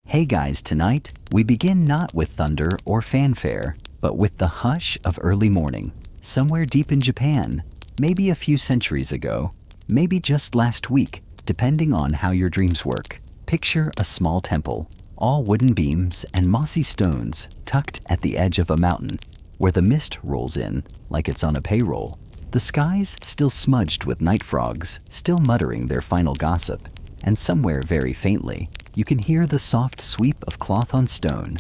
Hey guys, tonight we begin not with thunder or fanfare, but with the hush of early morning. Somewhere deep in Japan, maybe a few centuries ago, maybe just last week, depending on how your dreams work. Picture a small temple, all wooden beams and mossy stones tucked at the edge of a mountain, where the mist rolls in like it's on a payroll. The skies still smudged with night frogs, still muttering their final gossip, and somewhere very faintly, you can hear the soft sweep of cloth on stone.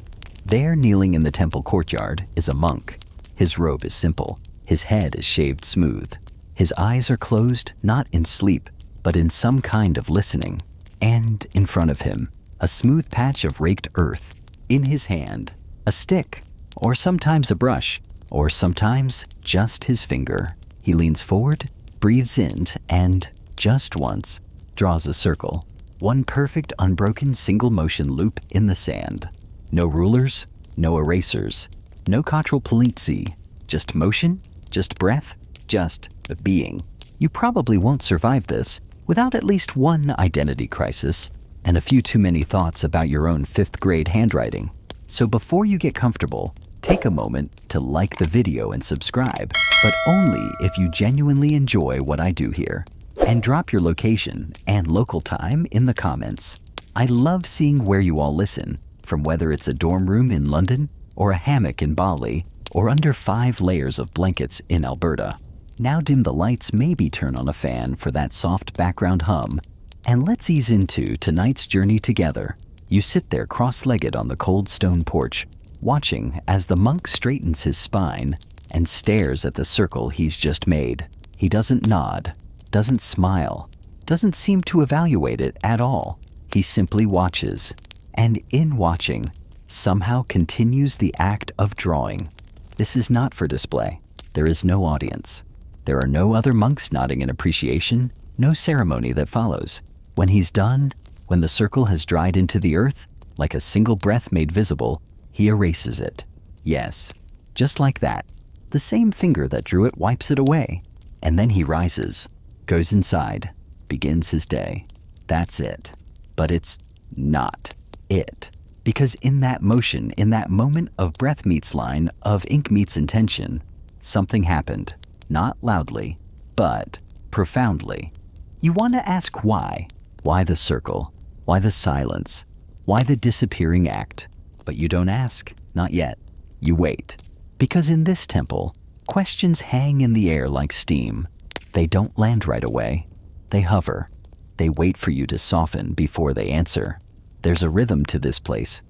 There, kneeling in the temple courtyard, is a monk. His robe is simple. His head is shaved smooth. His eyes are closed, not in sleep, but in some kind of listening. And in front of him, a smooth patch of raked earth. In his hand, a stick, or sometimes a brush, or sometimes just his finger. He leans forward, breathes in, and, just once, draws a circle. One perfect, unbroken single motion loop in the sand. No rulers, no erasers, no control polizzi, just motion, just breath, just being. You probably won't survive this without at least one identity crisis and a few too many thoughts about your own 5th grade handwriting. So before you get comfortable, take a moment to like the video and subscribe, but only if you genuinely enjoy what I do here. And drop your location and local time in the comments. I love seeing where you all listen, from whether it's a dorm room in London, or a hammock in Bali, or under 5 layers of blankets in Alberta. Now dim the lights, maybe turn on a fan for that soft background hum, and let's ease into tonight's journey together. You sit there cross-legged on the cold stone porch, watching as the monk straightens his spine and stares at the circle he's just made. He doesn't nod, doesn't smile, doesn't seem to evaluate it at all. He simply watches, and in watching, somehow continues the act of drawing. This is not for display. There is no audience. There are no other monks nodding in appreciation, no ceremony that follows. When he's done, when the circle has dried into the earth, like a single breath made visible, he erases it. Yes, just like that. The same finger that drew it wipes it away. And then he rises, goes inside, begins his day. That's it. But it's not it. Because in that motion, in that moment of breath meets line, of ink meets intention, something happened. Not loudly, but profoundly. You want to ask why. Why the circle? Why the silence? Why the disappearing act? But you don't ask. Not yet. You wait. Because in this temple, questions hang in the air like steam. They don't land right away. They hover. They wait for you to soften before they answer. There's a rhythm to this place.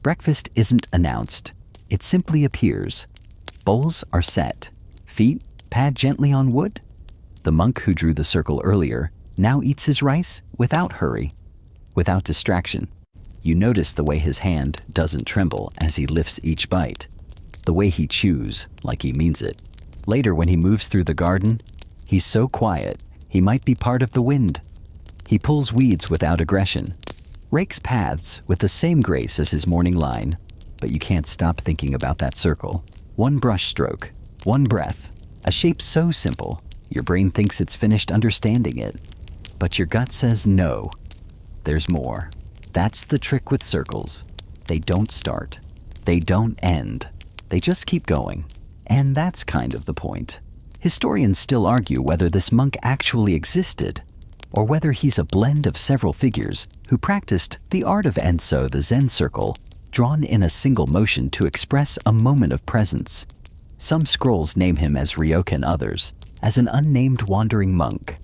Breakfast isn't announced. It simply appears. Bowls are set. Feet pad gently on wood. The monk who drew the circle earlier now eats his rice without hurry, without distraction. You notice the way his hand doesn't tremble as he lifts each bite. The way he chews like he means it. Later, when he moves through the garden, he's so quiet, he might be part of the wind. He pulls weeds without aggression, rakes paths with the same grace as his morning line, but you can't stop thinking about that circle. One brush stroke, one breath, a shape so simple, your brain thinks it's finished understanding it. But your gut says no, there's more. That's the trick with circles. They don't start, they don't end, they just keep going. And that's kind of the point. Historians still argue whether this monk actually existed, or whether he's a blend of several figures who practiced the art of Enso, the Zen circle, drawn in a single motion to express a moment of presence. Some scrolls name him as Ryokan, others as an unnamed wandering monk.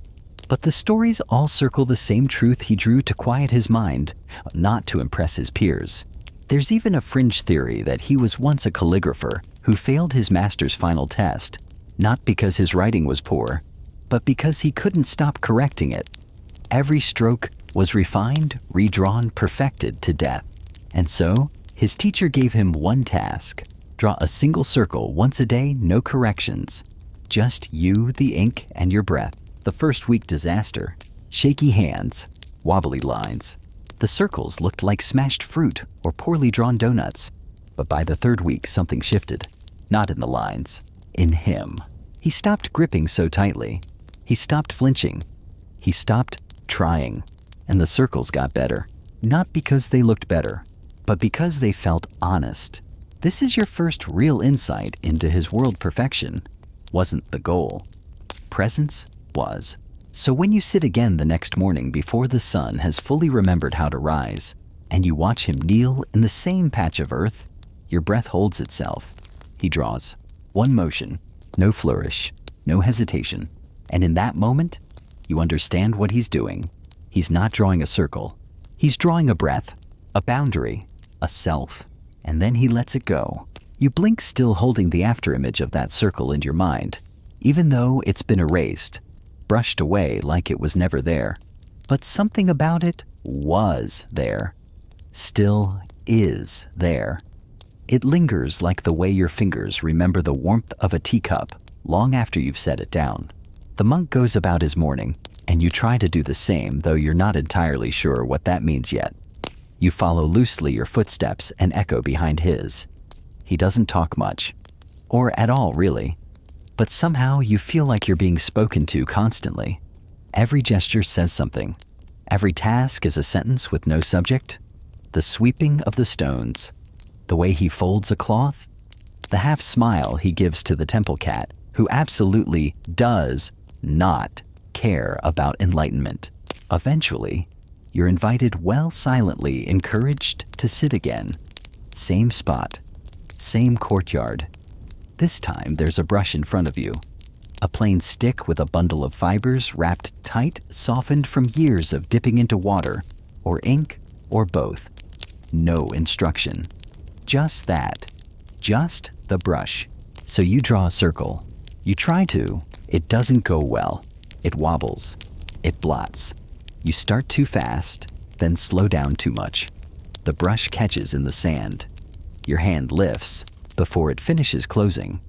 But the stories all circle the same truth he drew to quiet his mind, not to impress his peers. There's even a fringe theory that he was once a calligrapher who failed his master's final test, not because his writing was poor, but because he couldn't stop correcting it. Every stroke was refined, redrawn, perfected to death. And so, his teacher gave him one task: draw a single circle once a day, no corrections. Just you, the ink, and your breath. The first week, disaster. Shaky hands, wobbly lines. The circles looked like smashed fruit or poorly drawn donuts. But by the 3rd week, something shifted. Not in the lines, in him. He stopped gripping so tightly. He stopped flinching. He stopped trying. And the circles got better. Not because they looked better, but because they felt honest. This is your first real insight into his world. Perfection wasn't the goal. Presence was. So when you sit again the next morning before the sun has fully remembered how to rise, and you watch him kneel in the same patch of earth, your breath holds itself. He draws. One motion, no flourish, no hesitation. And in that moment, you understand what he's doing. He's not drawing a circle. He's drawing a breath, a boundary, a self. And then he lets it go. You blink, still holding the afterimage of that circle in your mind, even though it's been erased, brushed away like it was never there. But something about it was there, still is there. It lingers like the way your fingers remember the warmth of a teacup long after you've set it down. The monk goes about his morning, and you try to do the same, though you're not entirely sure what that means yet. You follow loosely your footsteps and echo behind his. He doesn't talk much, or at all really, but somehow you feel like you're being spoken to constantly. Every gesture says something. Every task is a sentence with no subject. The sweeping of the stones, the way he folds a cloth, the half smile he gives to the temple cat, who absolutely does not care about enlightenment. Eventually, you're invited, well, silently encouraged to sit again. Same spot, same courtyard. This time there's a brush in front of you. A plain stick with a bundle of fibers wrapped tight, softened from years of dipping into water, or ink, or both. No instruction. Just that. Just the brush. So you draw a circle. You try to. It doesn't go well. It wobbles. It blots. You start too fast, then slow down too much. The brush catches in the sand. Your hand lifts before it finishes closing.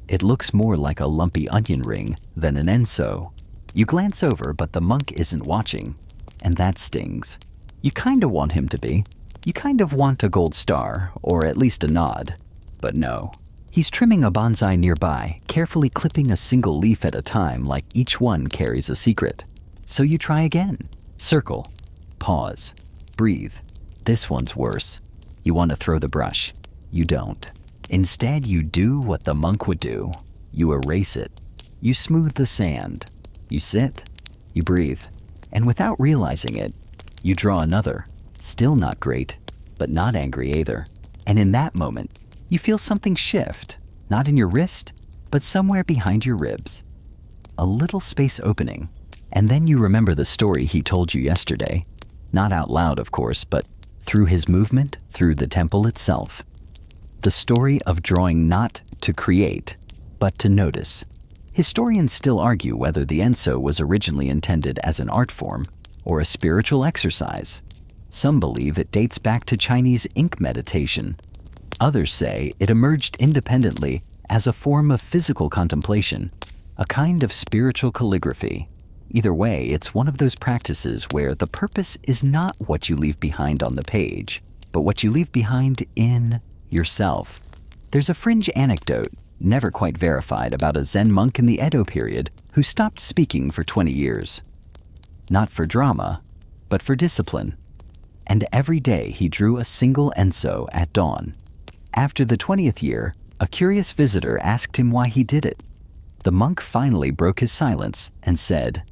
It looks more like a lumpy onion ring than an enso. You glance over, but the monk isn't watching, and that stings. You kind of want him to be. You kind of want a gold star, or at least a nod. But no. He's trimming a bonsai nearby, carefully clipping a single leaf at a time, like each one carries a secret. So you try again. Circle. Pause. Breathe. This one's worse. You want to throw the brush. You don't. Instead, you do what the monk would do. You erase it. You smooth the sand. You sit. You breathe. And without realizing it, you draw another. Still not great, but not angry either. And in that moment, you feel something shift. Not in your wrist, but somewhere behind your ribs. A little space opening. And then you remember the story he told you yesterday. Not out loud, of course, but through his movement, through the temple itself. The story of drawing not to create, but to notice. Historians still argue whether the enso was originally intended as an art form or a spiritual exercise. Some believe it dates back to Chinese ink meditation. Others say it emerged independently as a form of physical contemplation, a kind of spiritual calligraphy. Either way, it's one of those practices where the purpose is not what you leave behind on the page, but what you leave behind in yourself. There's a fringe anecdote, never quite verified, about a Zen monk in the Edo period who stopped speaking for 20 years. Not for drama, but for discipline. And every day he drew a single enso at dawn. After the 20th year, a curious visitor asked him why he did it. The monk finally broke his silence and said,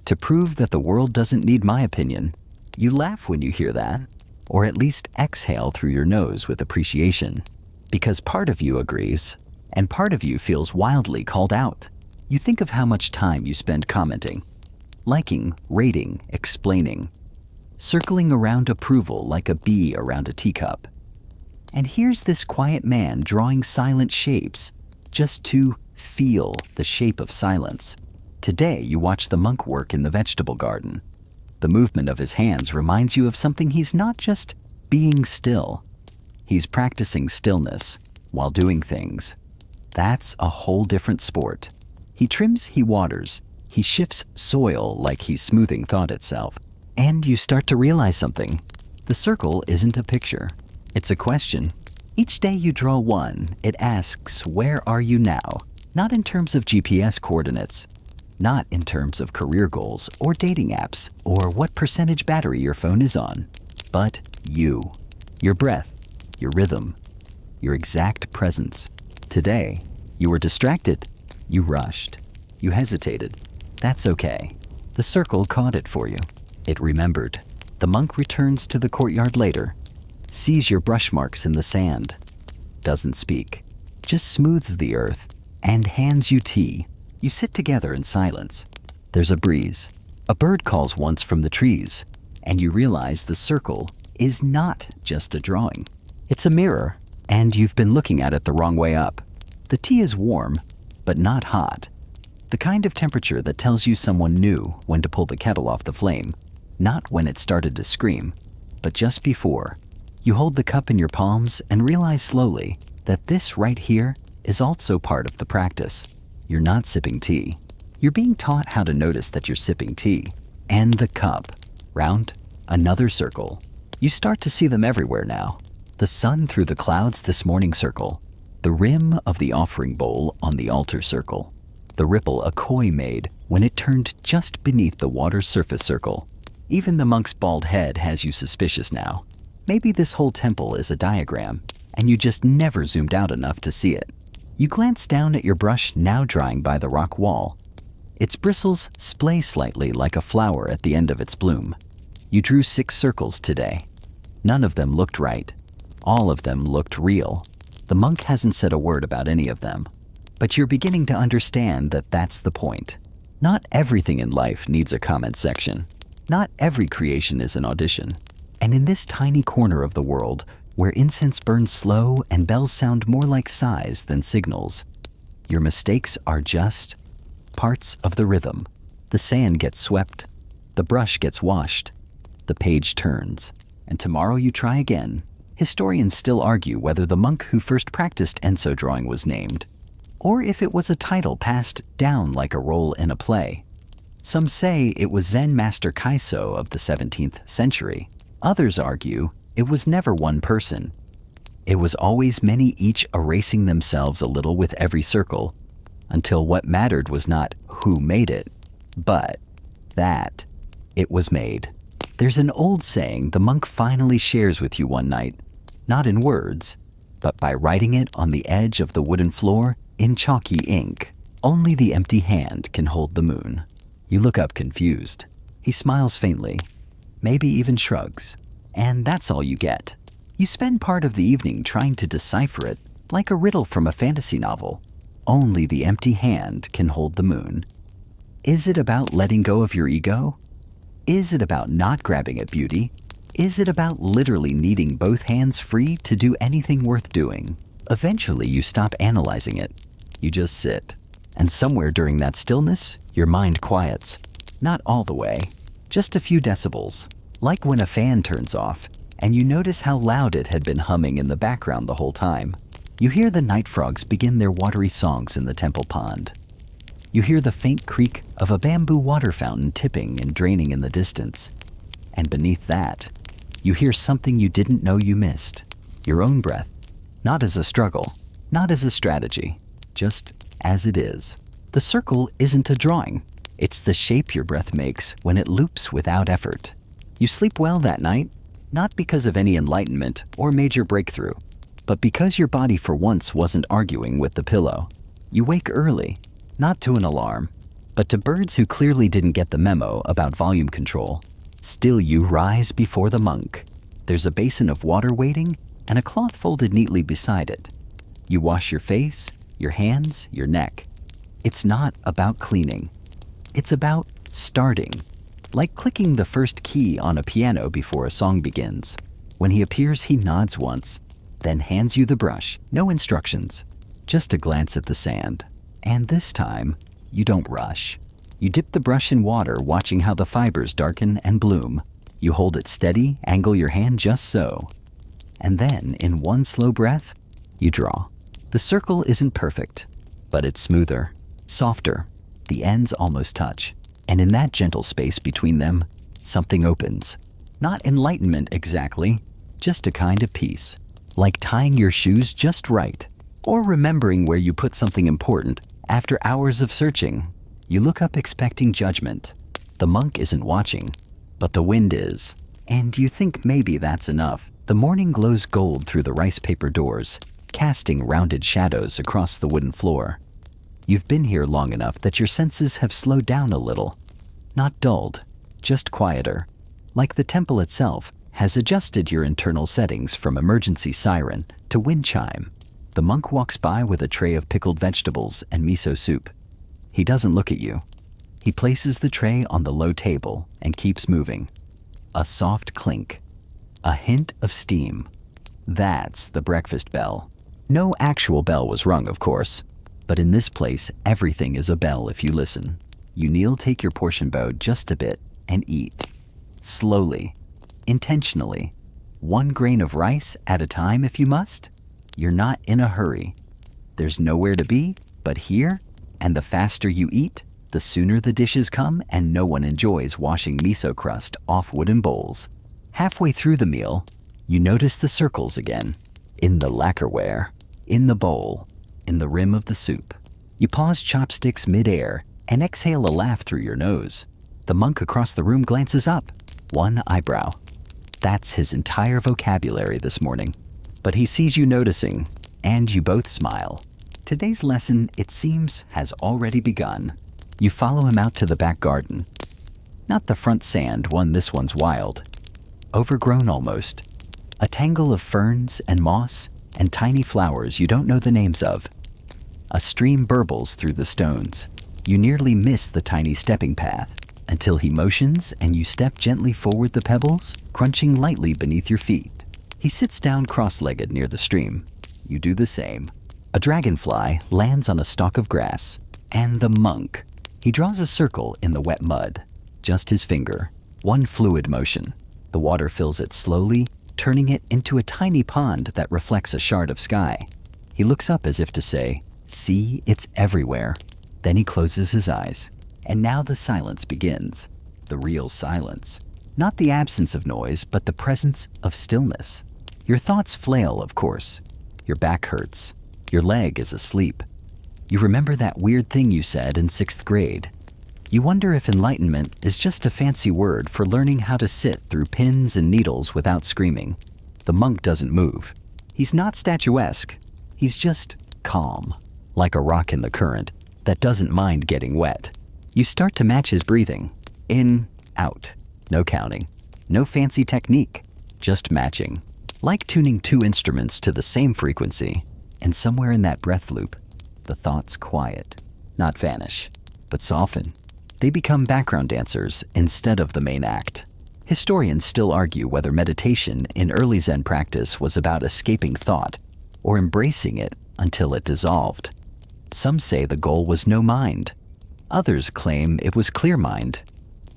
"To prove that the world doesn't need my opinion." You laugh when you hear that, or at least exhale through your nose with appreciation, because part of you agrees, and part of you feels wildly called out. You think of how much time you spend commenting, liking, rating, explaining, circling around approval like a bee around a teacup. And here's this quiet man drawing silent shapes, just to feel the shape of silence. Today, you watch the monk work in the vegetable garden. The movement of his hands reminds you of something. He's not just being still. He's practicing stillness while doing things. That's a whole different sport. He trims, he waters, he shifts soil like he's smoothing thought itself. And you start to realize something. The circle isn't a picture. It's a question. Each day you draw one, it asks, where are you now? Not in terms of GPS coordinates. Not in terms of career goals or dating apps or what percentage battery your phone is on, but you. Your breath, your rhythm, your exact presence. Today, you were distracted, you rushed, you hesitated. That's okay. The circle caught it for you. It remembered. The monk returns to the courtyard later, sees your brush marks in the sand, doesn't speak, just smooths the earth and hands you tea. You sit together in silence. There's a breeze. A bird calls once from the trees, and you realize the circle is not just a drawing. It's a mirror, and you've been looking at it the wrong way up. The tea is warm, but not hot. The kind of temperature that tells you someone knew when to pull the kettle off the flame, not when it started to scream, but just before. You hold the cup in your palms and realize slowly that this right here is also part of the practice. You're not sipping tea. You're being taught how to notice that you're sipping tea. And the cup. Round, another circle. You start to see them everywhere now. The sun through the clouds this morning circle. The rim of the offering bowl on the altar circle. The ripple a koi made when it turned just beneath the water's surface circle. Even the monk's bald head has you suspicious now. Maybe this whole temple is a diagram, and you just never zoomed out enough to see it. You glance down at your brush now drying by the rock wall. Its bristles splay slightly like a flower at the end of its bloom. You drew 6 circles today. None of them looked right. All of them looked real. The monk hasn't said a word about any of them. But you're beginning to understand that that's the point. Not everything in life needs a comment section. Not every creation is an audition. And in this tiny corner of the world, where incense burns slow and bells sound more like sighs than signals, your mistakes are just parts of the rhythm. The sand gets swept, the brush gets washed, the page turns, and tomorrow you try again. Historians still argue whether the monk who first practiced Enso drawing was named, or if it was a title passed down like a role in a play. Some say it was Zen master Kaiso of the 17th century. Others argue it was never one person. It was always many, each erasing themselves a little with every circle, until what mattered was not who made it, but that it was made. There's an old saying the monk finally shares with you one night, not in words, but by writing it on the edge of the wooden floor in chalky ink. Only the empty hand can hold the moon. You look up confused. He smiles faintly, maybe even shrugs, and that's all you get. You spend part of the evening trying to decipher it, like a riddle from a fantasy novel. Only the empty hand can hold the moon. Is it about letting go of your ego? Is it about not grabbing at beauty? Is it about literally needing both hands free to do anything worth doing? Eventually, you stop analyzing it. You just sit. And somewhere during that stillness, your mind quiets. Not all the way, just a few decibels. Like when a fan turns off, and you notice how loud it had been humming in the background the whole time. You hear the night frogs begin their watery songs in the temple pond. You hear the faint creak of a bamboo water fountain tipping and draining in the distance. And beneath that, you hear something you didn't know you missed. Your own breath. Not as a struggle, not as a strategy, just as it is. The circle isn't a drawing. It's the shape your breath makes when it loops without effort. You sleep well that night, not because of any enlightenment or major breakthrough, but because your body for once wasn't arguing with the pillow. You wake early, not to an alarm, but to birds who clearly didn't get the memo about volume control. Still you rise before the monk. There's a basin of water waiting and a cloth folded neatly beside it. You wash your face, your hands, your neck. It's not about cleaning. It's about starting. Like clicking the first key on a piano before a song begins. When he appears, he nods once, then hands you the brush. No instructions, just a glance at the sand. And this time, you don't rush. You dip the brush in water, watching how the fibers darken and bloom. You hold it steady, angle your hand just so. And then, in one slow breath, you draw. The circle isn't perfect, but it's smoother, softer. The ends almost touch. And in that gentle space between them, something opens. Not enlightenment exactly, just a kind of peace. Like tying your shoes just right, or remembering where you put something important after hours of searching. You look up expecting judgment. The monk isn't watching, but the wind is. And you think maybe that's enough. The morning glows gold through the rice paper doors, casting rounded shadows across the wooden floor. You've been here long enough that your senses have slowed down a little. Not dulled, just quieter. Like the temple itself has adjusted your internal settings from emergency siren to wind chime. The monk walks by with a tray of pickled vegetables and miso soup. He doesn't look at you. He places the tray on the low table and keeps moving. A soft clink. A hint of steam. That's the breakfast bell. No actual bell was rung, of course, but in this place, everything is a bell if you listen. You kneel, take your portion bow just a bit, and eat. Slowly, intentionally, 1 grain of rice at a time if you must. You're not in a hurry. There's nowhere to be but here, and the faster you eat, the sooner the dishes come, and no one enjoys washing miso crust off wooden bowls. Halfway through the meal, you notice the circles again. In the lacquerware, in the bowl, in the rim of the soup. You pause chopsticks mid-air and exhale a laugh through your nose. The monk across the room glances up, one eyebrow. That's his entire vocabulary this morning. But he sees you noticing, and you both smile. Today's lesson, it seems, has already begun. You follow him out to the back garden. Not the front sand one, this one's wild. Overgrown almost. A tangle of ferns and moss and tiny flowers you don't know the names of. A stream burbles through the stones. You nearly miss the tiny stepping path until he motions and you step gently forward, the pebbles crunching lightly beneath your feet. He sits down cross-legged near the stream. You do the same. A dragonfly lands on a stalk of grass. And the monk. He draws a circle in the wet mud. Just his finger. One fluid motion. The water fills it slowly, turning it into a tiny pond that reflects a shard of sky. He looks up as if to say, "See, it's everywhere." Then he closes his eyes. And now the silence begins. The real silence. Not the absence of noise, but the presence of stillness. Your thoughts flail, of course. Your back hurts. Your leg is asleep. You remember that weird thing you said in 6th grade. You wonder if enlightenment is just a fancy word for learning how to sit through pins and needles without screaming. The monk doesn't move. He's not statuesque. He's just calm, like a rock in the current that doesn't mind getting wet. You start to match his breathing. In, out. No counting. No fancy technique. Just matching. Like tuning 2 instruments to the same frequency. And somewhere in that breath loop, the thoughts quiet. Not vanish, but soften. They become background dancers instead of the main act. Historians still argue whether meditation in early Zen practice was about escaping thought or embracing it until it dissolved. Some say the goal was no mind. Others claim it was clear mind.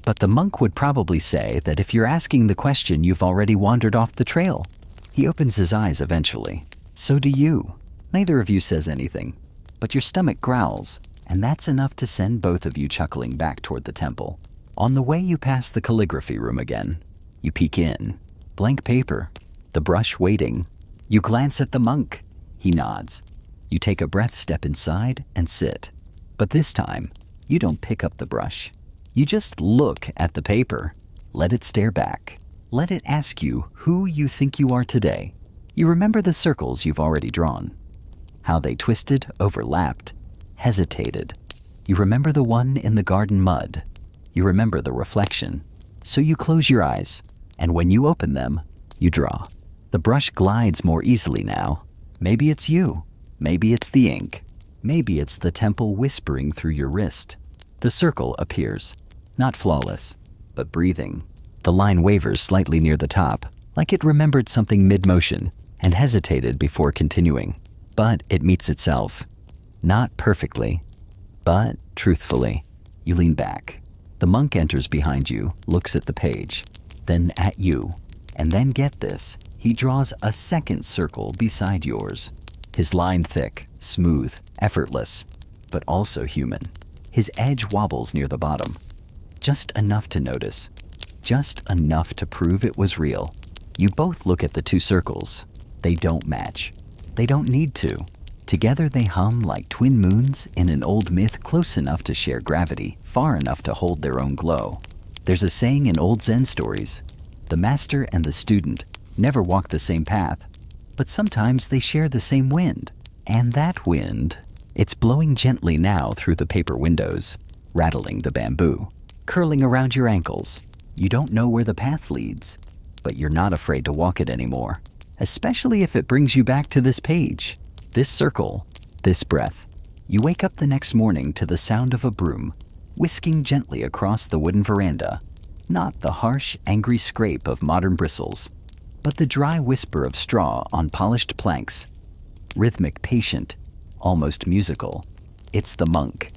But the monk would probably say that if you're asking the question, you've already wandered off the trail. He opens his eyes eventually. So do you. Neither of you says anything, but your stomach growls, and that's enough to send both of you chuckling back toward the temple. On the way, you pass the calligraphy room again. You peek in. Blank paper. The brush waiting. You glance at the monk. He nods. You take a breath, step inside, and sit. But this time, you don't pick up the brush. You just look at the paper. Let it stare back. Let it ask you who you think you are today. You remember the circles you've already drawn. How they twisted, overlapped, hesitated. You remember the one in the garden mud. You remember the reflection. So you close your eyes, and when you open them, you draw. The brush glides more easily now. Maybe it's you. Maybe it's the ink. Maybe it's the temple whispering through your wrist. The circle appears. Not flawless, but breathing. The line wavers slightly near the top, like it remembered something mid-motion and hesitated before continuing. But it meets itself. Not perfectly, but truthfully. You lean back. The monk enters behind you, looks at the page, then at you. And then get this, he draws a second circle beside yours. His line thick, smooth, effortless, but also human. His edge wobbles near the bottom. Just enough to notice. Just enough to prove it was real. You both look at the 2 circles. They don't match. They don't need to. Together they hum like twin moons in an old myth, close enough to share gravity, far enough to hold their own glow. There's a saying in old Zen stories, the master and the student never walk the same path, but sometimes they share the same wind. And that wind, it's blowing gently now through the paper windows, rattling the bamboo, curling around your ankles. You don't know where the path leads, but you're not afraid to walk it anymore, especially if it brings you back to this page, this circle, this breath. You wake up the next morning to the sound of a broom whisking gently across the wooden veranda, not the harsh, angry scrape of modern bristles, but the dry whisper of straw on polished planks, rhythmic, patient, almost musical. It's the monk.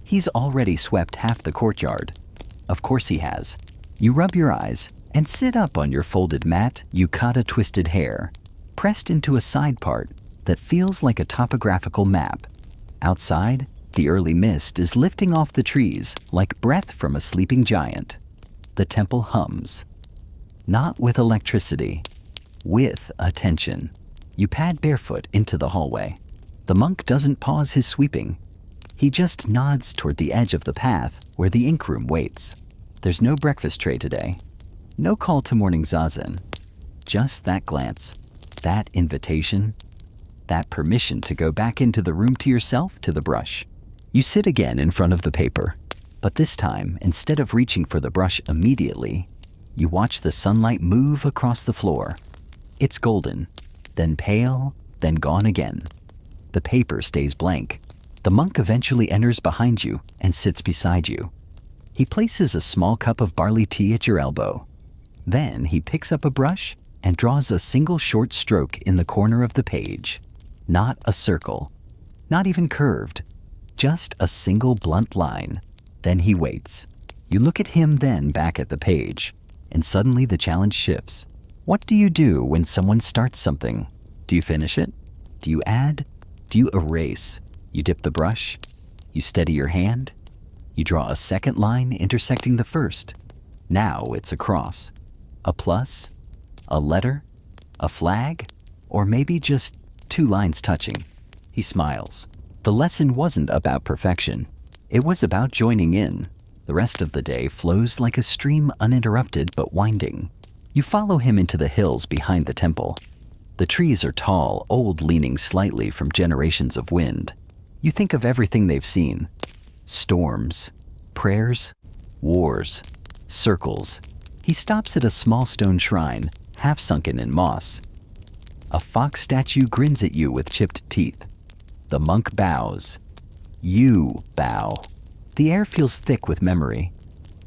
He's already swept half the courtyard. Of course he has. You rub your eyes and sit up on your folded mat, yukata twisted hair, pressed into a side part that feels like a topographical map. Outside, the early mist is lifting off the trees like breath from a sleeping giant. The temple hums. Not with electricity, with attention. You pad barefoot into the hallway. The monk doesn't pause his sweeping. He just nods toward the edge of the path where the ink room waits. There's no breakfast tray today. No call to morning zazen. Just that glance, that invitation, that permission to go back into the room to yourself, to the brush. You sit again in front of the paper, but this time, instead of reaching for the brush immediately, you watch the sunlight move across the floor. It's golden, then pale, then gone again. The paper stays blank. The monk eventually enters behind you and sits beside you. He places a small cup of barley tea at your elbow. Then he picks up a brush and draws a single short stroke in the corner of the page. Not a circle, not even curved, just a single blunt line. Then he waits. You look at him, then back at the page, and suddenly the challenge shifts. What do you do when someone starts something? Do you finish it? Do you add? Do you erase? You dip the brush? You steady your hand? You draw a second line intersecting the first. Now it's a cross, a plus, a letter, a flag, or maybe just two lines touching. He smiles. The lesson wasn't about perfection. It was about joining in. The rest of the day flows like a stream, uninterrupted but winding. You follow him into the hills behind the temple. The trees are tall, old, leaning slightly from generations of wind. You think of everything they've seen. Storms, prayers, wars, circles. He stops at a small stone shrine, half sunken in moss. A fox statue grins at you with chipped teeth. The monk bows. You bow. The air feels thick with memory.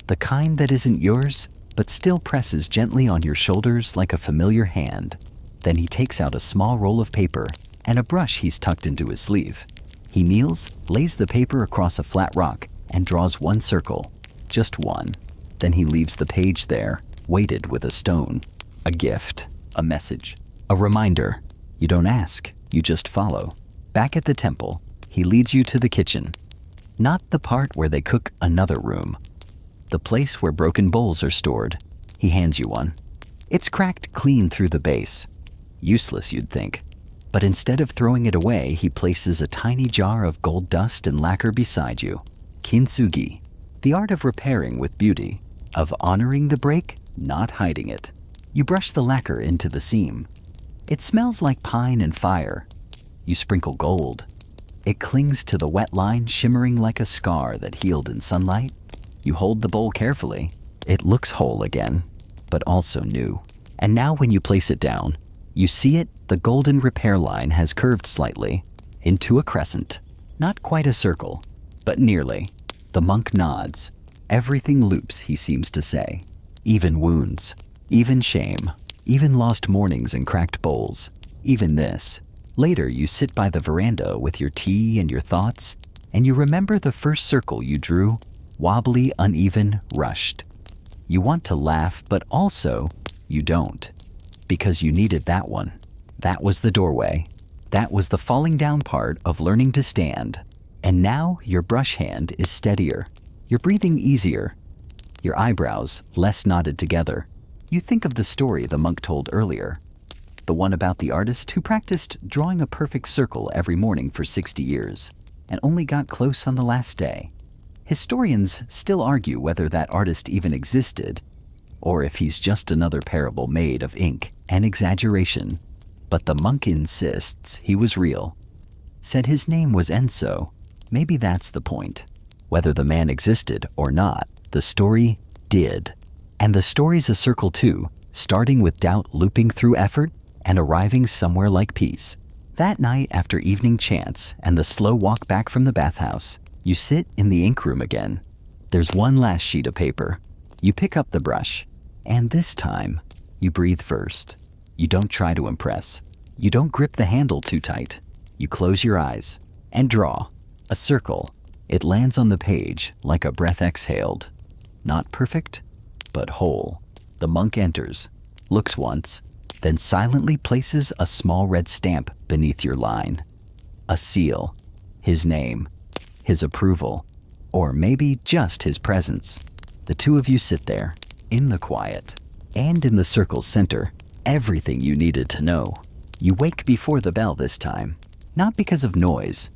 The kind that isn't yours, but still presses gently on your shoulders like a familiar hand. Then he takes out a small roll of paper and a brush he's tucked into his sleeve. He kneels, lays the paper across a flat rock, and draws one circle. Just one. Then he leaves the page there, weighted with a stone. A gift. A message. A reminder. You don't ask, you just follow. Back at the temple, he leads you to the kitchen. Not the part where they cook, another room. The place where broken bowls are stored. He hands you one. It's cracked clean through the base. Useless, you'd think. But instead of throwing it away, he places a tiny jar of gold dust and lacquer beside you. Kintsugi, the art of repairing with beauty, of honoring the break, not hiding it. You brush the lacquer into the seam. It smells like pine and fire. You sprinkle gold. It clings to the wet line, shimmering like a scar that healed in sunlight. You hold the bowl carefully. It looks whole again, but also new. And now when you place it down, you see it, the golden repair line has curved slightly into a crescent. Not quite a circle, but nearly. The monk nods. Everything loops, he seems to say. Even wounds, even shame, even lost mornings and cracked bowls, even this. Later, you sit by the veranda with your tea and your thoughts, and you remember the first circle you drew, wobbly, uneven, rushed. You want to laugh, but also you don't, because you needed that one. That was the doorway. That was the falling down part of learning to stand. And now your brush hand is steadier. You're breathing easier. Your eyebrows less knotted together. You think of the story the monk told earlier. The one about the artist who practiced drawing a perfect circle every morning for 60 years and only got close on the last day. Historians still argue whether that artist even existed or if he's just another parable made of ink an exaggeration. But the monk insists he was real. Said his name was Enso. Maybe that's the point. Whether the man existed or not, the story did. And the story's a circle too, starting with doubt looping through effort and arriving somewhere like peace. That night after evening chants and the slow walk back from the bathhouse, you sit in the ink room again. There's one last sheet of paper. You pick up the brush, and this time, you breathe first. You don't try to impress. You don't grip the handle too tight. You close your eyes and draw a circle. It lands on the page like a breath exhaled. Not perfect, but whole. The monk enters, looks once, then silently places a small red stamp beneath your line. A seal, his name, his approval, or maybe just his presence. The two of you sit there, in the quiet, and in the circle's center, everything you needed to know. You wake before the bell this time, not because of noise,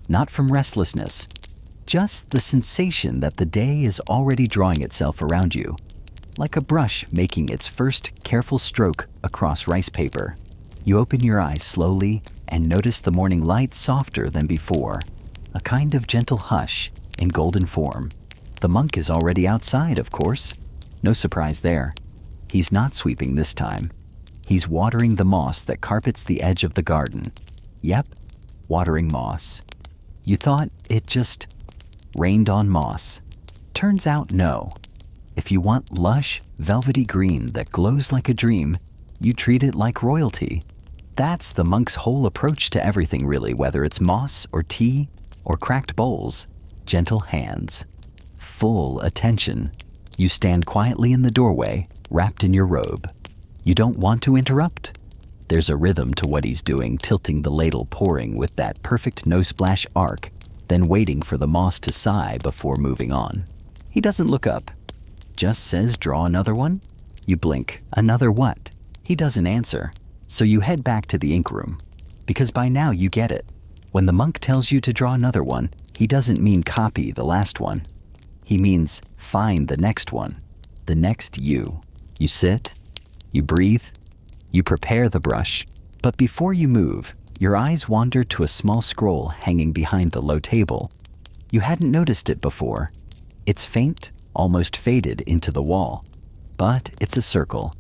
not from restlessness, just the sensation that the day is already drawing itself around you, like a brush making its first careful stroke across rice paper. You open your eyes slowly and notice the morning light softer than before, a kind of gentle hush in golden form. The monk is already outside, of course. No surprise there. He's not sweeping this time. He's watering the moss that carpets the edge of the garden. Yep, watering moss. You thought it just rained on moss. Turns out no. If you want lush, velvety green that glows like a dream, you treat it like royalty. That's the monk's whole approach to everything really, whether it's moss or tea or cracked bowls. Gentle hands. Full attention. You stand quietly in the doorway, wrapped in your robe. You don't want to interrupt. There's a rhythm to what he's doing, tilting the ladle, pouring with that perfect no-splash arc, then waiting for the moss to sigh before moving on. He doesn't look up. Just says, draw another one? You blink. Another what? He doesn't answer. So you head back to the ink room. Because by now you get it. When the monk tells you to draw another one, he doesn't mean copy the last one. He means find the next one. The next you. You sit. You breathe. You prepare the brush. But before you move, your eyes wander to a small scroll hanging behind the low table. You hadn't noticed it before. It's faint, almost faded into the wall. But it's a circle,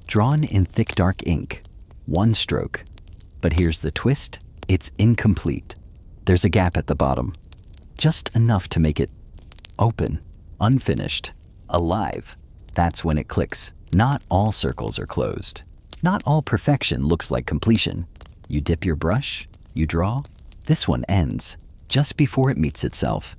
drawn in thick dark ink. One stroke. But here's the twist. It's incomplete. There's a gap at the bottom. Just enough to make it open, unfinished, alive. That's when it clicks. Not all circles are closed. Not all perfection looks like completion. You dip your brush, you draw. This one ends, just before it meets itself.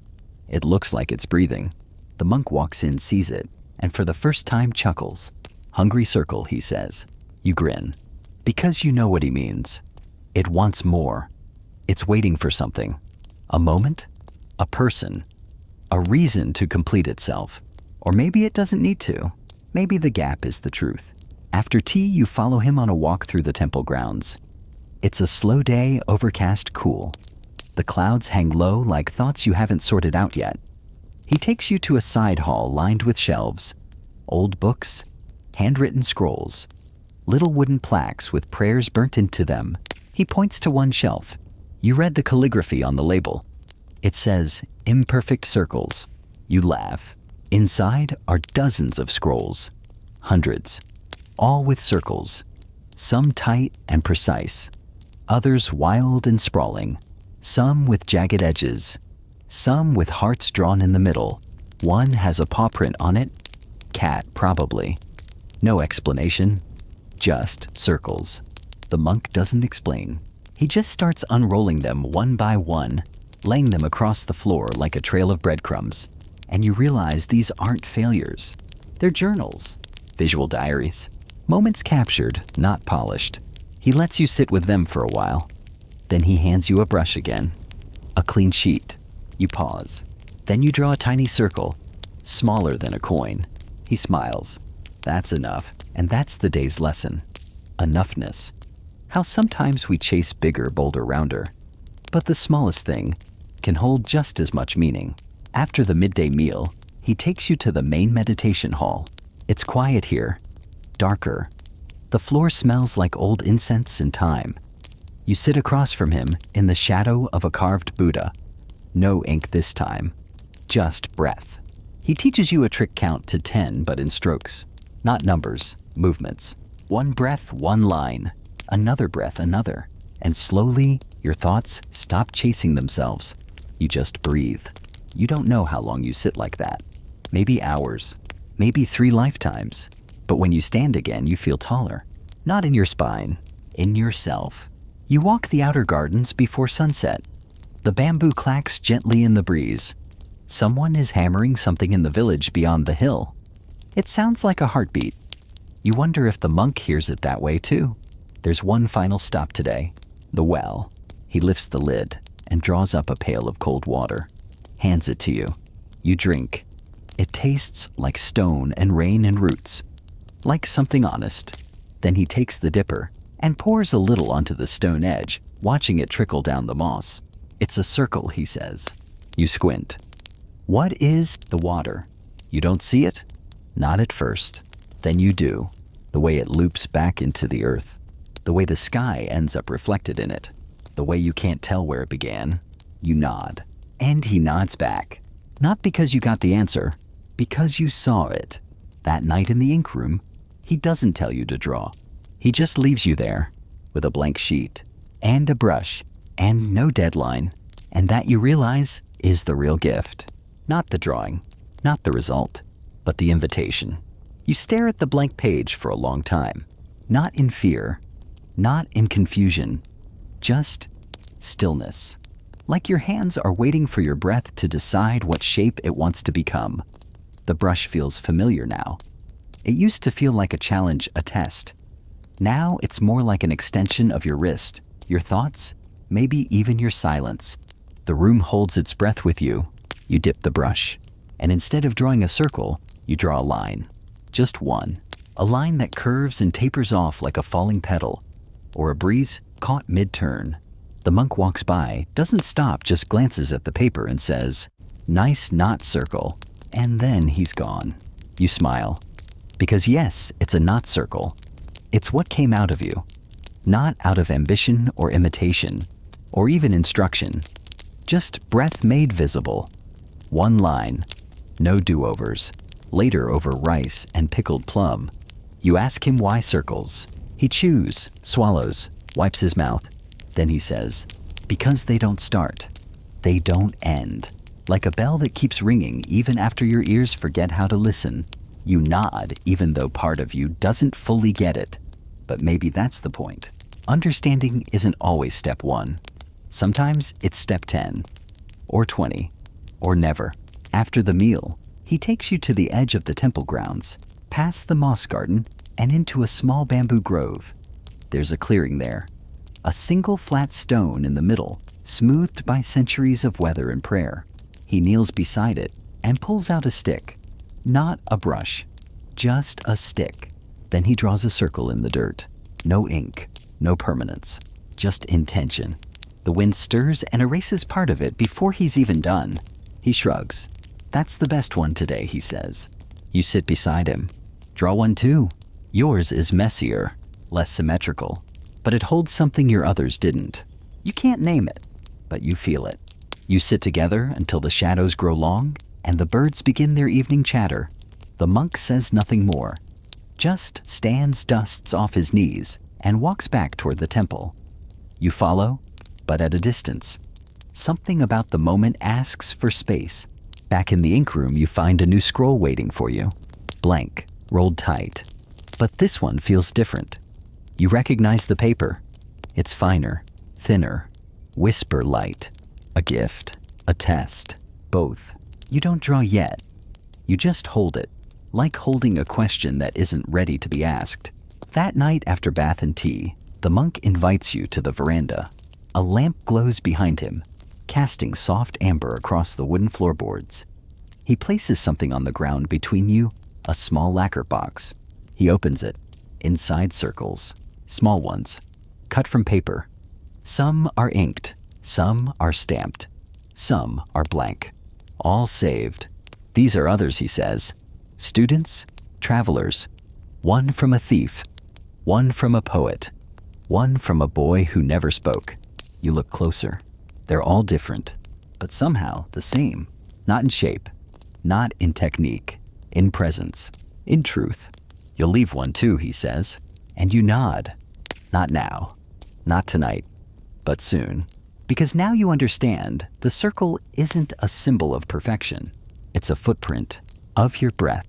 It looks like it's breathing. The monk walks in, sees it, and for the first time chuckles. Hungry circle, he says. You grin. Because you know what he means. It wants more. It's waiting for something. A moment? A person? A reason to complete itself. Or maybe it doesn't need to. Maybe the gap is the truth. After tea, you follow him on a walk through the temple grounds. It's a slow day, overcast, cool. The clouds hang low like thoughts you haven't sorted out yet. He takes you to a side hall lined with shelves, old books, handwritten scrolls, little wooden plaques with prayers burnt into them. He points to one shelf. You read the calligraphy on the label. It says, imperfect circles. You laugh. Inside are dozens of scrolls, hundreds, all with circles, some tight and precise, others wild and sprawling, some with jagged edges, some with hearts drawn in the middle. One has a paw print on it. Cat, probably. No explanation, just circles. The monk doesn't explain. He just starts unrolling them one by one, laying them across the floor like a trail of breadcrumbs. And you realize these aren't failures. They're journals, visual diaries, moments captured, not polished. He lets you sit with them for a while. Then he hands you a brush again, a clean sheet. You pause. Then you draw a tiny circle, smaller than a coin. He smiles. That's enough. And that's the day's lesson. Enoughness. How sometimes we chase bigger, bolder, rounder. But the smallest thing can hold just as much meaning. After the midday meal, he takes you to the main meditation hall. It's quiet here, darker. The floor smells like old incense and time. You sit across from him in the shadow of a carved Buddha. No ink this time, just breath. He teaches you a trick count to 10, but in strokes, not numbers, movements. One breath, one line, another breath, another. And slowly, your thoughts stop chasing themselves. You just breathe. You don't know how long you sit like that. Maybe hours, maybe 3 lifetimes. But when you stand again, you feel taller. Not in your spine, in yourself. You walk the outer gardens before sunset. The bamboo clacks gently in the breeze. Someone is hammering something in the village beyond the hill. It sounds like a heartbeat. You wonder if the monk hears it that way too. There's one final stop today. The well. He lifts the lid and draws up a pail of cold water. Hands it to you. You drink. It tastes like stone and rain and roots. Like something honest. Then he takes the dipper and pours a little onto the stone edge, watching it trickle down the moss. It's a circle, he says. You squint. What is the water? You don't see it? Not at first. Then you do. The way it loops back into the earth. The way the sky ends up reflected in it. The way you can't tell where it began. You nod. And he nods back. Not because you got the answer, because you saw it. That night in the ink room, he doesn't tell you to draw. He just leaves you there with a blank sheet and a brush and no deadline. And that, you realize, is the real gift. Not the drawing, not the result, but the invitation. You stare at the blank page for a long time. Not in fear, not in confusion, just stillness. Like your hands are waiting for your breath to decide what shape it wants to become. The brush feels familiar now. It used to feel like a challenge, a test. Now it's more like an extension of your wrist, your thoughts, maybe even your silence. The room holds its breath with you. You dip the brush, and instead of drawing a circle, you draw a line. Just one. A line that curves and tapers off like a falling petal, or a breeze caught mid-turn. The monk walks by, doesn't stop, just glances at the paper and says, "Nice knot circle." And then he's gone. You smile. Because yes, it's a knot circle. It's what came out of you. Not out of ambition or imitation, or even instruction. Just breath made visible. One line. No do-overs. Later over rice and pickled plum. You ask him why circles. He chews, swallows, wipes his mouth. Then he says, because they don't start. They don't end. Like a bell that keeps ringing even after your ears forget how to listen. You nod even though part of you doesn't fully get it. But maybe that's the point. Understanding isn't always step 1. Sometimes it's step 10, or 20, or never. After the meal, he takes you to the edge of the temple grounds, past the moss garden, and into a small bamboo grove. There's a clearing there. A single flat stone in the middle, smoothed by centuries of weather and prayer. He kneels beside it and pulls out a stick. Not a brush, just a stick. Then he draws a circle in the dirt. No ink, no permanence, just intention. The wind stirs and erases part of it before he's even done. He shrugs. That's the best one today, he says. You sit beside him. Draw one too. Yours is messier, less symmetrical, but it holds something your others didn't. You can't name it, but you feel it. You sit together until the shadows grow long and the birds begin their evening chatter. The monk says nothing more, just stands, dusts off his knees, and walks back toward the temple. You follow, but at a distance. Something about the moment asks for space. Back in the ink room, you find a new scroll waiting for you. Blank, rolled tight. But this one feels different. You recognize the paper. It's finer, thinner, whisper light. A gift, a test, both. You don't draw yet. You just hold it, like holding a question that isn't ready to be asked. That night after bath and tea, the monk invites you to the veranda. A lamp glows behind him, casting soft amber across the wooden floorboards. He places something on the ground between you, a small lacquer box. He opens it. Inside circles, small ones, cut from paper. Some are inked, some are stamped, some are blank. All saved. These are others, he says. Students, travelers. One from a thief. One from a poet. One from a boy who never spoke. You look closer. They're all different, but somehow the same. Not in shape, not in technique, in presence, in truth. You'll leave one too, he says, and you nod. Not now, not tonight, but soon. Because now you understand the circle isn't a symbol of perfection. It's a footprint of your breath,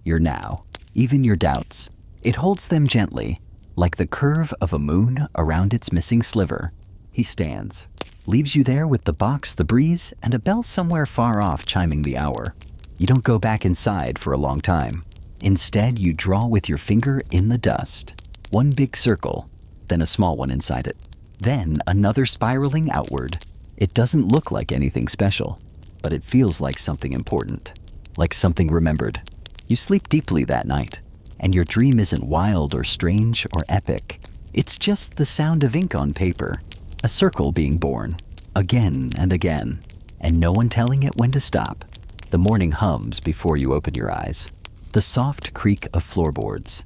your now, even your doubts. It holds them gently, like the curve of a moon around its missing sliver. He stands, leaves you there with the box, the breeze, and a bell somewhere far off chiming the hour. You don't go back inside for a long time. Instead, you draw with your finger in the dust. One big circle, then a small one inside it. Then another spiraling outward. It doesn't look like anything special, but it feels like something important, like something remembered. You sleep deeply that night, and your dream isn't wild or strange or epic. It's just the sound of ink on paper, a circle being born, again and again, and no one telling it when to stop. The morning hums before you open your eyes. The soft creak of floorboards,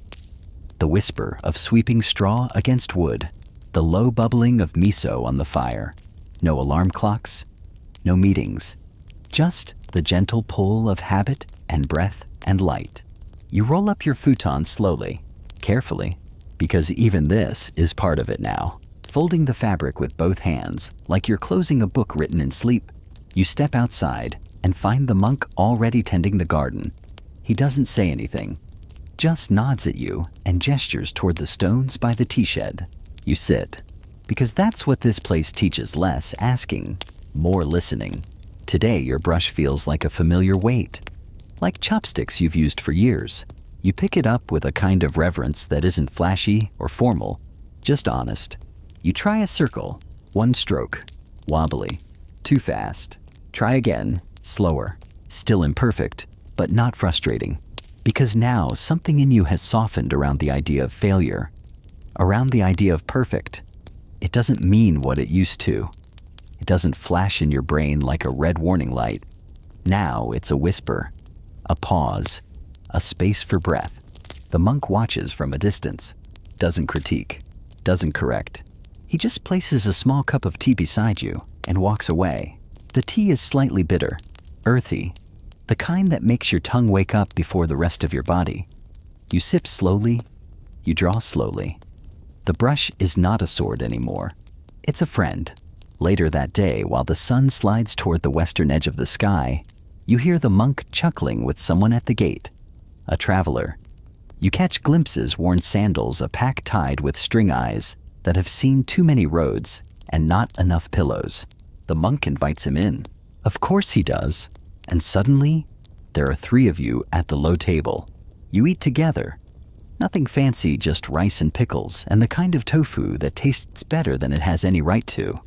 the whisper of sweeping straw against wood, the low bubbling of miso on the fire. No alarm clocks, no meetings, just the gentle pull of habit and breath and light. You roll up your futon slowly, carefully, because even this is part of it now. Folding the fabric with both hands, like you're closing a book written in sleep. You step outside and find the monk already tending the garden. He doesn't say anything, just nods at you and gestures toward the stones by the tea shed. You sit, because that's what this place teaches: less asking, more listening. Today your brush feels like a familiar weight, like chopsticks you've used for years. You pick it up with a kind of reverence that isn't flashy or formal, just honest. You try a circle, one stroke, wobbly, too fast. Try again, slower, still imperfect, but not frustrating. Because now something in you has softened around the idea of failure, around the idea of perfect. It doesn't mean what it used to. It doesn't flash in your brain like a red warning light. Now it's a whisper, a pause, a space for breath. The monk watches from a distance, doesn't critique, doesn't correct. He just places a small cup of tea beside you and walks away. The tea is slightly bitter, earthy, the kind that makes your tongue wake up before the rest of your body. You sip slowly, you draw slowly. The brush is not a sword anymore. It's a friend. Later that day, while the sun slides toward the western edge of the sky, you hear the monk chuckling with someone at the gate, a traveler. You catch glimpses, worn sandals, a pack tied with string eyes that have seen too many roads and not enough pillows. The monk invites him in. Of course he does. And suddenly, there are 3 of you at the low table. You eat together. Nothing fancy, just rice and pickles, and the kind of tofu that tastes better than it has any right to.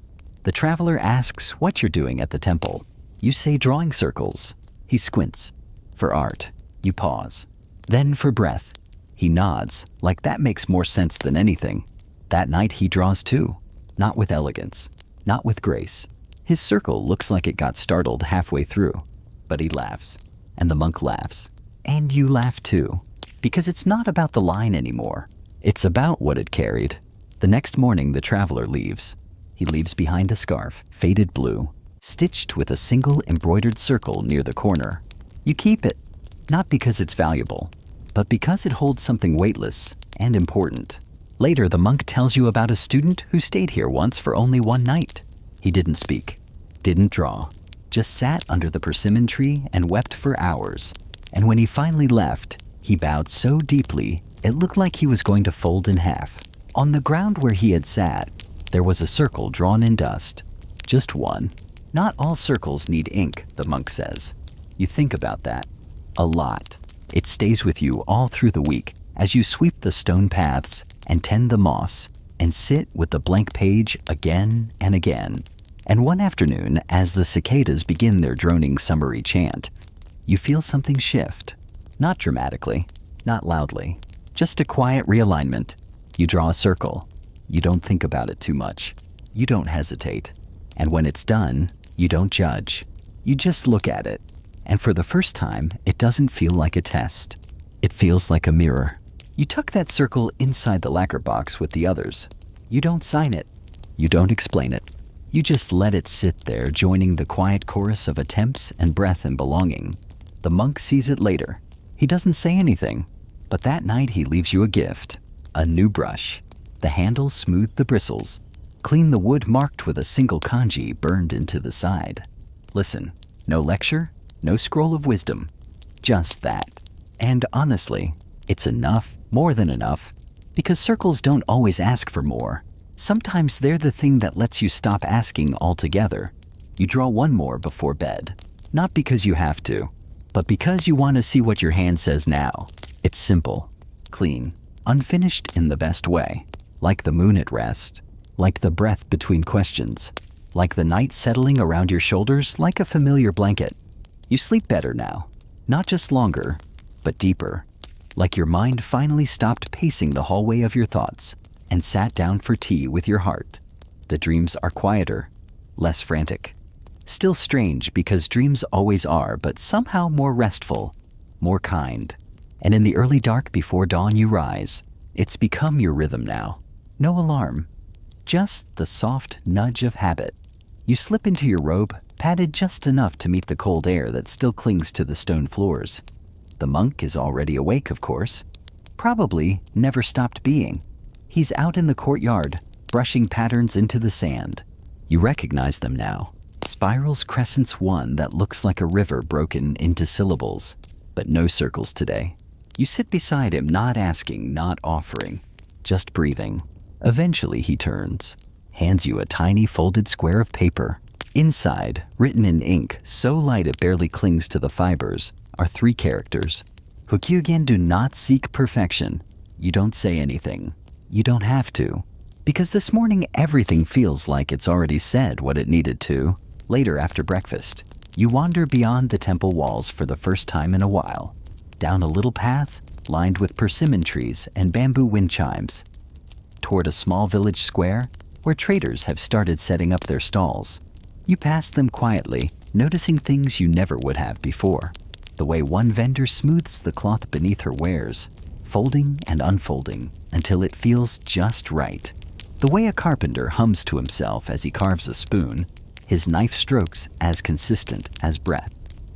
The traveler asks what you're doing at the temple. You say drawing circles. He squints. For art. You pause. Then for breath. He nods, like that makes more sense than anything. That night he draws too. Not with elegance. Not with grace. His circle looks like it got startled halfway through. But he laughs. And the monk laughs. And you laugh too. Because it's not about the line anymore. It's about what it carried. The next morning the traveler leaves. He leaves behind a scarf, faded blue, stitched with a single embroidered circle near the corner. You keep it, not because it's valuable, but because it holds something weightless and important. Later, the monk tells you about a student who stayed here once for only one night. He didn't speak, didn't draw, just sat under the persimmon tree and wept for hours. And when he finally left, he bowed so deeply, it looked like he was going to fold in half. On the ground where he had sat, there was a circle drawn in dust. Just one. Not all circles need ink, the monk says. You think about that. A lot. It stays with you all through the week as you sweep the stone paths and tend the moss and sit with the blank page again and again. And one afternoon, as the cicadas begin their droning summery chant, you feel something shift. Not dramatically, not loudly, just a quiet realignment. You draw a circle. You don't think about it too much. You don't hesitate. And when it's done, you don't judge. You just look at it. And for the first time, it doesn't feel like a test. It feels like a mirror. You tuck that circle inside the lacquer box with the others. You don't sign it. You don't explain it. You just let it sit there, joining the quiet chorus of attempts and breath and belonging. The monk sees it later. He doesn't say anything, but that night he leaves you a gift. A new brush. The handle smoothed the bristles. Clean the wood marked with a single kanji burned into the side. Listen, no lecture, no scroll of wisdom. Just that. And honestly, it's enough, more than enough, because circles don't always ask for more. Sometimes they're the thing that lets you stop asking altogether. You draw one more before bed, not because you have to, but because you want to see what your hand says now. It's simple, clean, unfinished in the best way, like the moon at rest, like the breath between questions, like the night settling around your shoulders like a familiar blanket. You sleep better now, not just longer, but deeper, like your mind finally stopped pacing the hallway of your thoughts and sat down for tea with your heart. The dreams are quieter, less frantic. Still strange because dreams always are, but somehow more restful, more kind. And in the early dark before dawn you rise. It's become your rhythm now. No alarm, just the soft nudge of habit. You slip into your robe, padded just enough to meet the cold air that still clings to the stone floors. The monk is already awake, of course. Probably never stopped being. He's out in the courtyard, brushing patterns into the sand. You recognize them now. Spirals, crescents, one that looks like a river broken into syllables. But no circles today. You sit beside him, not asking, not offering, just breathing. Eventually he turns, hands you a tiny folded square of paper. Inside, written in ink so light it barely clings to the fibers, are 3 characters. Hokyugen, do not seek perfection. You don't say anything. You don't have to. Because this morning everything feels like it's already said what it needed to. Later after breakfast, you wander beyond the temple walls for the first time in a while. Down a little path, lined with persimmon trees and bamboo wind chimes. Toward a small village square where traders have started setting up their stalls. You pass them quietly, noticing things you never would have before. The way one vendor smooths the cloth beneath her wares, folding and unfolding until it feels just right. The way a carpenter hums to himself as he carves a spoon, his knife strokes as consistent as breath.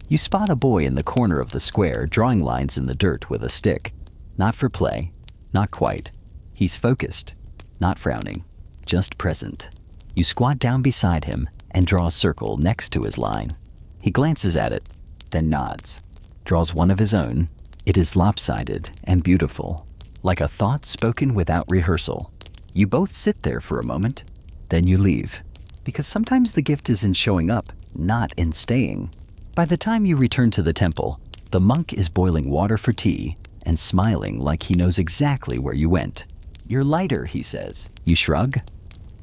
You spot a boy in the corner of the square drawing lines in the dirt with a stick. Not for play, not quite. He's focused, not frowning, just present. You squat down beside him and draw a circle next to his line. He glances at it, then nods, draws one of his own. It is lopsided and beautiful, like a thought spoken without rehearsal. You both sit there for a moment, then you leave, because sometimes the gift is in showing up, not in staying. By the time you return to the temple, the monk is boiling water for tea and smiling like he knows exactly where you went. You're lighter, he says. You shrug?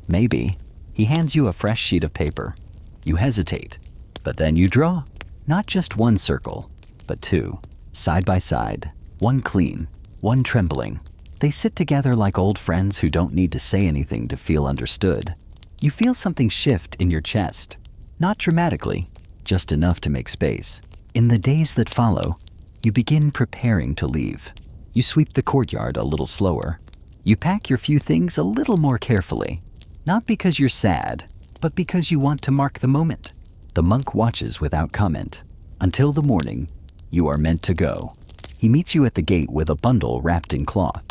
Maybe. He hands you a fresh sheet of paper. You hesitate, but then you draw. Not just one circle, but 2, side by side. One clean, one trembling. They sit together like old friends who don't need to say anything to feel understood. You feel something shift in your chest. Not dramatically, just enough to make space. In the days that follow, you begin preparing to leave. You sweep the courtyard a little slower. You pack your few things a little more carefully. Not because you're sad, but because you want to mark the moment. The monk watches without comment. Until the morning, you are meant to go. He meets you at the gate with a bundle wrapped in cloth.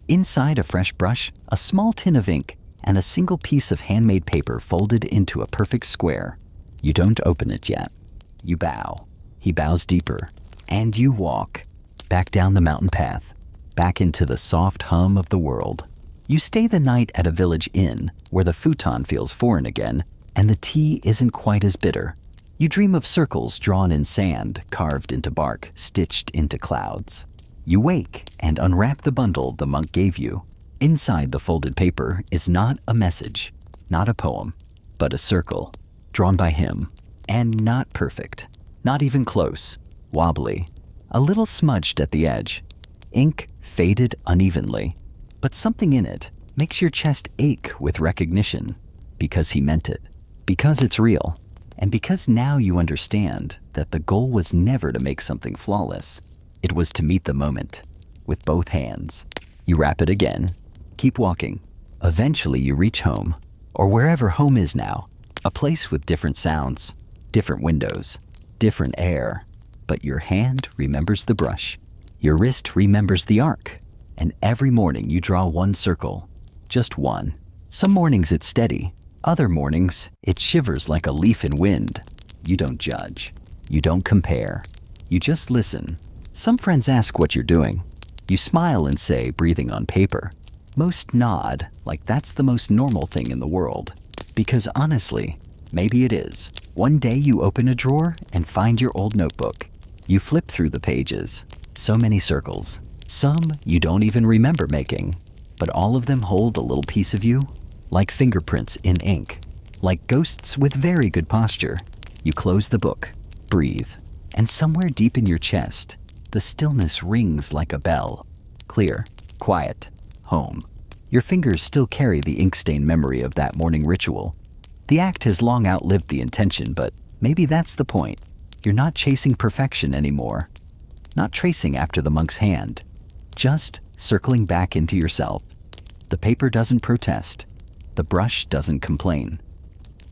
Inside, a fresh brush, a small tin of ink, and a single piece of handmade paper folded into a perfect square. You don't open it yet. You bow. He bows deeper. And you walk. Back down the mountain path. Back into the soft hum of the world. You stay the night at a village inn where the futon feels foreign again and the tea isn't quite as bitter. You dream of circles drawn in sand, carved into bark, stitched into clouds. You wake and unwrap the bundle the monk gave you. Inside the folded paper is not a message, not a poem, but a circle, drawn by him, and not perfect, not even close, wobbly, a little smudged at the edge. Ink faded unevenly, but something in it makes your chest ache with recognition, because he meant it, because it's real, and because now you understand that the goal was never to make something flawless. It was to meet the moment with both hands. You wrap it again. Keep walking. Eventually you reach home, or wherever home is now, a place with different sounds, different windows, different air. But your hand remembers the brush. Your wrist remembers the arc. And every morning you draw one circle. Just one. Some mornings it's steady. Other mornings it shivers like a leaf in wind. You don't judge. You don't compare. You just listen. Some friends ask what you're doing. You smile and say, breathing on paper. Most nod, like that's the most normal thing in the world. Because honestly, maybe it is. One day you open a drawer and find your old notebook. You flip through the pages. So many circles. Some you don't even remember making. But all of them hold a little piece of you, like fingerprints in ink. Like ghosts with very good posture. You close the book, breathe, and somewhere deep in your chest, the stillness rings like a bell. Clear, quiet, home. Your fingers still carry the ink-stained memory of that morning ritual. The act has long outlived the intention, but maybe that's the point. You're not chasing perfection anymore. Not tracing after the monk's hand. Just circling back into yourself. The paper doesn't protest. The brush doesn't complain.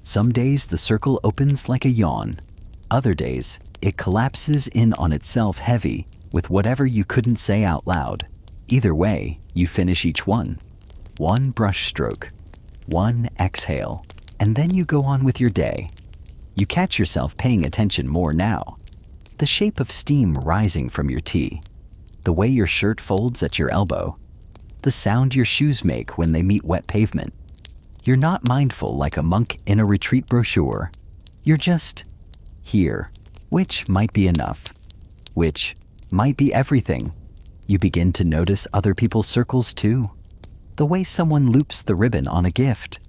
Some days the circle opens like a yawn. Other days, it collapses in on itself heavy with whatever you couldn't say out loud. Either way, you finish each one. One brush stroke. One exhale. And then you go on with your day. You catch yourself paying attention more now. The shape of steam rising from your tea. The way your shirt folds at your elbow. The sound your shoes make when they meet wet pavement. You're not mindful like a monk in a retreat brochure. You're just here, which might be enough, which might be everything. You begin to notice other people's circles too. The way someone loops the ribbon on a gift.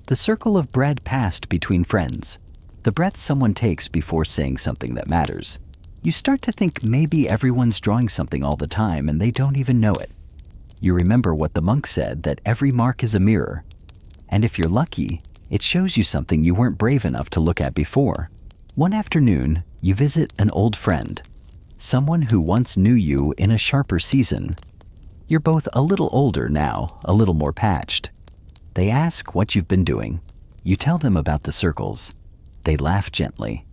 The circle of bread passed between friends. The breath someone takes before saying something that matters. You start to think maybe everyone's drawing something all the time and they don't even know it. You remember what the monk said, that every mark is a mirror. And if you're lucky, it shows you something you weren't brave enough to look at before. One afternoon, you visit an old friend, someone who once knew you in a sharper season. You're both a little older now, a little more patched. They ask what you've been doing. You tell them about the circles. They laugh gently.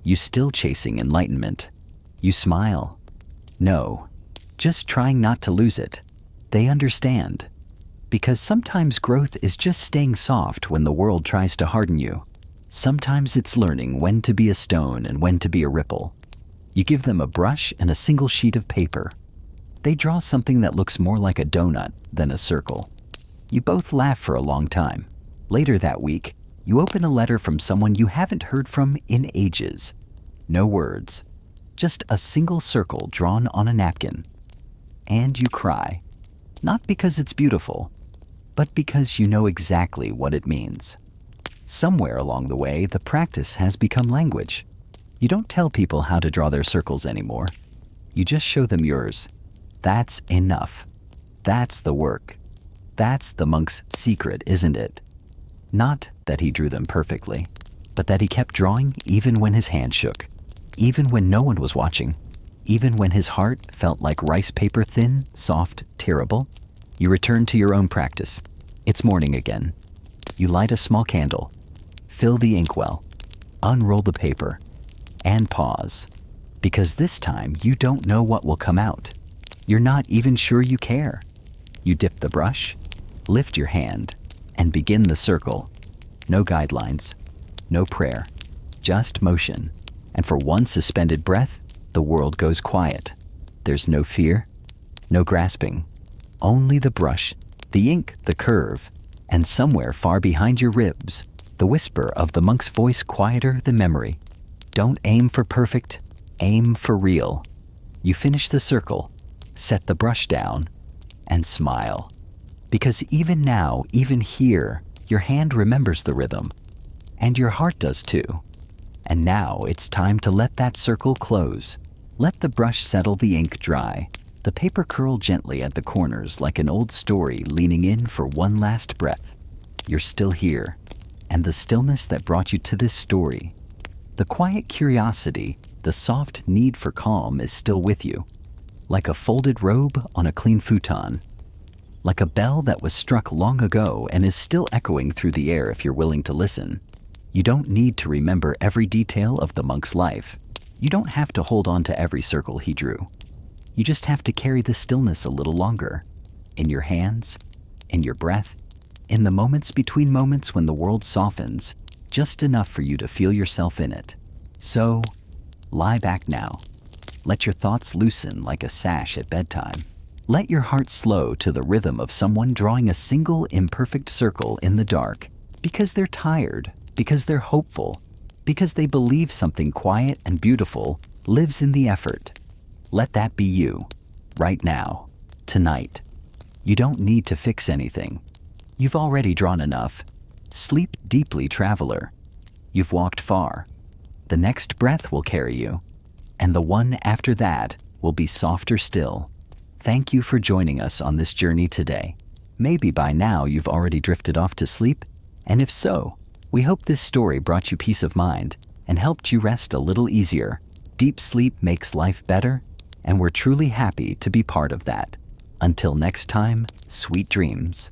You still chasing enlightenment. You smile. No, just trying not to lose it. They understand. Because sometimes growth is just staying soft when the world tries to harden you. Sometimes it's learning when to be a stone and when to be a ripple. You give them a brush and a single sheet of paper. They draw something that looks more like a donut than a circle. You both laugh for a long time. Later that week, you open a letter from someone you haven't heard from in ages. No words, just a single circle drawn on a napkin. And you cry. Not because it's beautiful, but because you know exactly what it means. Somewhere along the way, the practice has become language. You don't tell people how to draw their circles anymore. You just show them yours. That's enough. That's the work. That's the monk's secret, isn't it? Not that he drew them perfectly, but that he kept drawing even when his hand shook, even when no one was watching, even when his heart felt like rice paper, thin, soft, terrible. You return to your own practice. It's morning again. You light a small candle, fill the inkwell, unroll the paper, and pause. Because this time you don't know what will come out. You're not even sure you care. You dip the brush, lift your hand, and begin the circle. No guidelines, no prayer, just motion. And for one suspended breath, the world goes quiet. There's no fear, no grasping. Only the brush, the ink, the curve, and somewhere far behind your ribs, the whisper of the monk's voice quieter than memory. Don't aim for perfect, aim for real. You finish the circle, set the brush down, and smile. Because even now, even here, your hand remembers the rhythm, and your heart does too. And now it's time to let that circle close. Let the brush settle, the ink dry. The paper curl gently at the corners like an old story leaning in for one last breath. You're still here, and the stillness that brought you to this story, the quiet curiosity, the soft need for calm is still with you. Like a folded robe on a clean futon, like a bell that was struck long ago and is still echoing through the air if you're willing to listen. You don't need to remember every detail of the monk's life. You don't have to hold on to every circle he drew. You just have to carry the stillness a little longer. In your hands, in your breath, in the moments between moments when the world softens, just enough for you to feel yourself in it. So, lie back now. Let your thoughts loosen like a sash at bedtime. Let your heart slow to the rhythm of someone drawing a single imperfect circle in the dark, because they're tired, because they're hopeful, because they believe something quiet and beautiful lives in the effort. Let that be you, right now, tonight. You don't need to fix anything. You've already drawn enough. Sleep deeply, traveler. You've walked far. The next breath will carry you, and the one after that will be softer still. Thank you for joining us on this journey today. Maybe by now you've already drifted off to sleep, and if so, we hope this story brought you peace of mind and helped you rest a little easier. Deep sleep makes life better, and we're truly happy to be part of that. Until next time, sweet dreams.